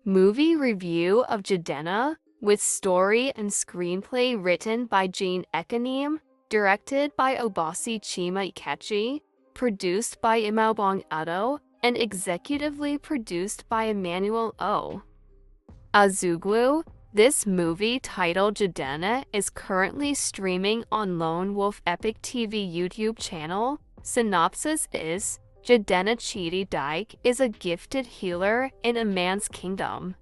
Movie review of Jidenna, with story and screenplay written by Jane Ekanim, directed by Obasi Chima Ikechi, produced by Imaobong Ado, and executively produced by Emmanuel O. Azugwu. This movie, titled Jidenna, is currently streaming on Lone Wolf Epic TV YouTube channel. Synopsis is, Jidenna Cheaty Dyke is a gifted healer in a man's kingdom.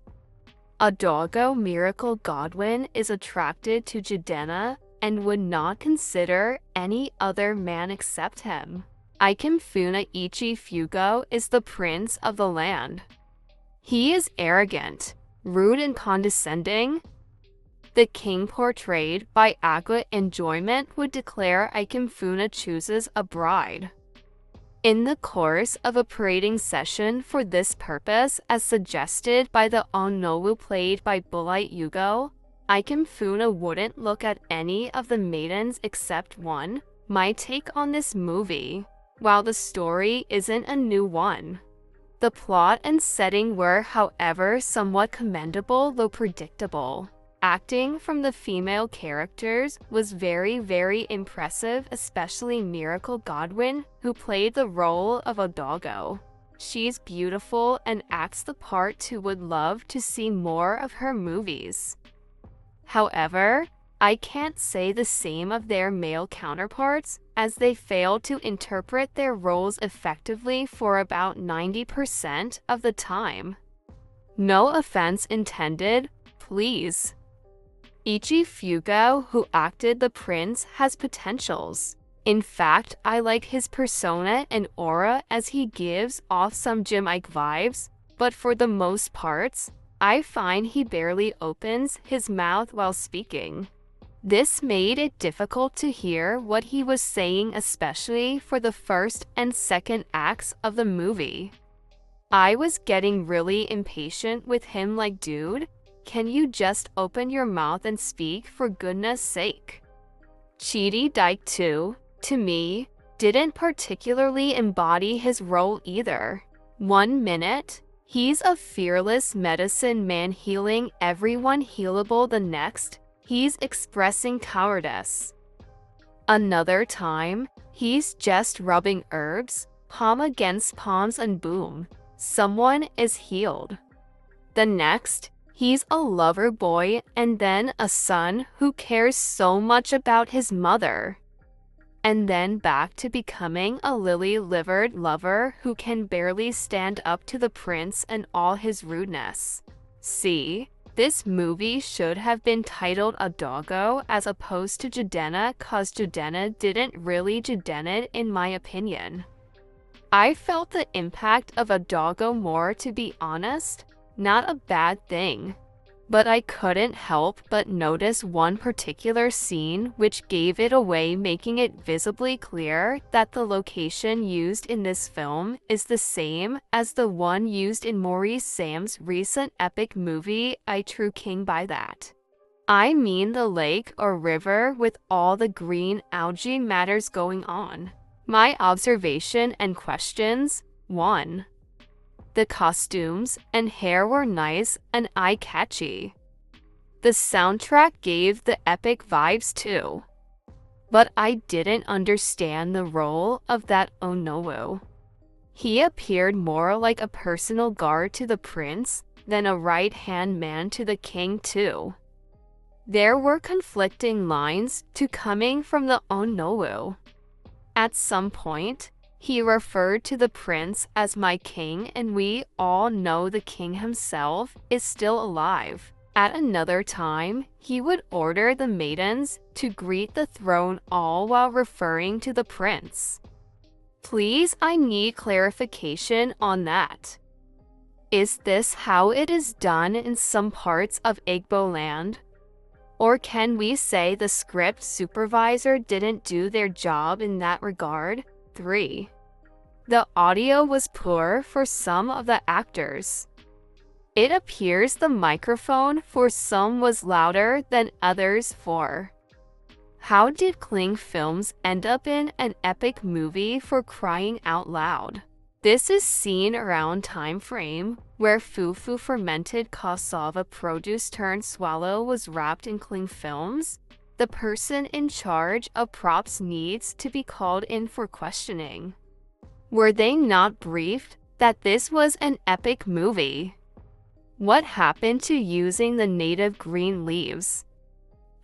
A doggo miracle Godwin is attracted to Jidenna and would not consider any other man except him. Ikemfuna Ichi Fugo is the prince of the land. He is arrogant, rude and condescending. The king portrayed by Agua Enjoyment would declare Ikemfuna chooses a bride. In the course of a parading session for this purpose, as suggested by the Onowu played by Bullight Yugo, Ikemfuna wouldn't look at any of the maidens except one. My take on this movie, while the story isn't a new one, the plot and setting were, however, somewhat commendable though predictable. Acting from the female characters was very impressive, especially Miracle Godwin, who played the role of a doggo. She's beautiful and acts the part who would love to see more of her movies. However, I can't say the same of their male counterparts, as they failed to interpret their roles effectively for about 90% of the time. No offense intended, please. Ichi Fugo, who acted the prince, has potentials. In fact, I like his persona and aura as he gives off some Jim Ike vibes, but for the most parts, I find he barely opens his mouth while speaking. This made it difficult to hear what he was saying, especially for the first and second acts of the movie. I was getting really impatient with him, like, dude, can you just open your mouth and speak for goodness sake? Cheaty Dyke too, to me, didn't particularly embody his role either. 1 minute, he's a fearless medicine man healing everyone healable, the next, he's expressing cowardice. Another time, he's just rubbing herbs, palm against palms, and boom, someone is healed. The next, he's a lover boy and then a son who cares so much about his mother. And then back to becoming a lily-livered lover who can barely stand up to the prince and all his rudeness. See, this movie should have been titled A Doggo as opposed to Jidenna, cause Jidenna didn't really Jidenna in my opinion. I felt the impact of a doggo more, to be honest. Not a bad thing. But I couldn't help but notice one particular scene which gave it away, making it visibly clear that the location used in this film is the same as the one used in Maurice Sam's recent epic movie, I True King. By that, I mean the lake or river with all the green algae matters going on. My observation and questions: 1. The costumes and hair were nice and eye-catchy. The soundtrack gave the epic vibes too. But I didn't understand the role of that Onowu. He appeared more like a personal guard to the prince than a right-hand man to the king too. There were conflicting lines too coming from the Onowu. At some point, he referred to the prince as my king, and we all know the king himself is still alive. At another time, he would order the maidens to greet the throne, all while referring to the prince. Please, I need clarification on that. Is this how it is done in some parts of Igbo land? Or can we say the script supervisor didn't do their job in that regard? 3. The audio was poor for some of the actors. It appears the microphone for some was louder than others. 4. How did Kling Films end up in an epic movie, for crying out loud? This is seen around time frame where fufu fermented cassava produce turned swallow was wrapped in cling films, the person in charge of props needs to be called in for questioning. Were they not briefed that this was an epic movie? What happened to using the native green leaves?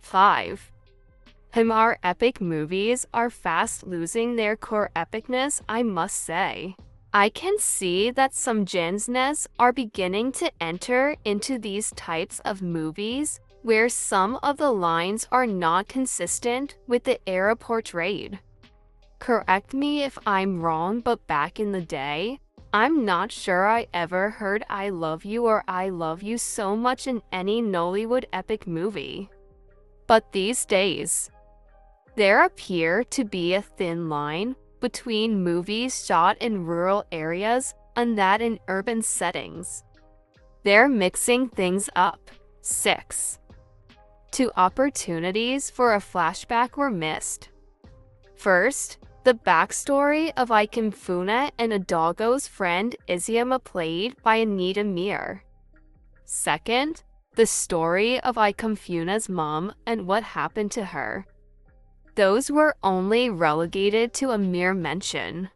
5. Our epic movies are fast losing their core epicness, I must say. I can see that some gens are beginning to enter into these types of movies where some of the lines are not consistent with the era portrayed. Correct me if I'm wrong, but back in the day, I'm not sure I ever heard I love you or I love you so much in any Nollywood epic movie. But these days, there appear to be a thin line between movies shot in rural areas and that in urban settings. They're mixing things up. 6. 2 opportunities for a flashback were missed. First, the backstory of Ikamfuna and Adago's friend Iziama played by Anita Mir. Second, the story of Ikamfuna's mom and what happened to her. Those were only relegated to a mere mention.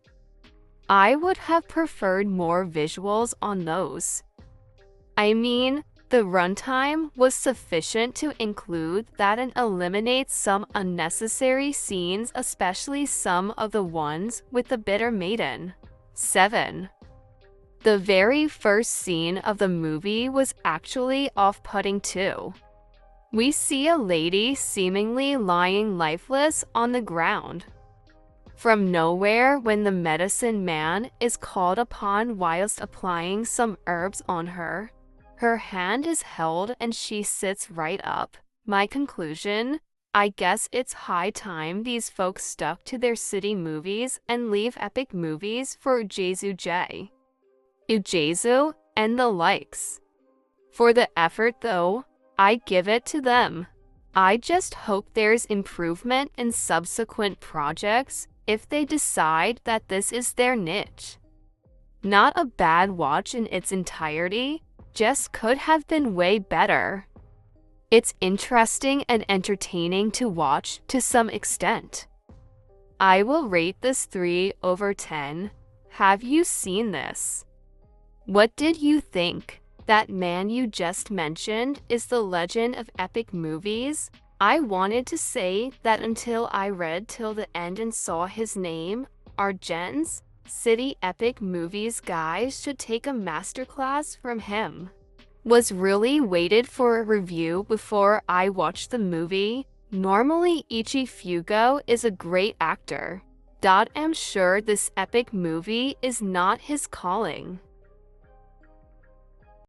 I would have preferred more visuals on those. I mean, the runtime was sufficient to include that and eliminate some unnecessary scenes, especially some of the ones with the bitter maiden. 7. The very first scene of the movie was actually off-putting too. We see a lady seemingly lying lifeless on the ground. From nowhere, when the medicine man is called upon whilst applying some herbs on her, her hand is held and she sits right up. My conclusion? I guess it's high time these folks stuck to their city movies and leave epic movies for Ujezu and the likes. For the effort though, I give it to them. I just hope there's improvement in subsequent projects if they decide that this is their niche. Not a bad watch in its entirety, just could have been way better. It's interesting and entertaining to watch to some extent. I will rate this 3/10. Have you seen this? What did you think? That man you just mentioned is the legend of epic movies. I wanted to say that until I read till the end and saw his name, our gens, City Epic Movies guys should take a masterclass from him. Was really waited for a review before I watched the movie. Normally Ichi Fugo is a great actor. I'm sure this epic movie is not his calling.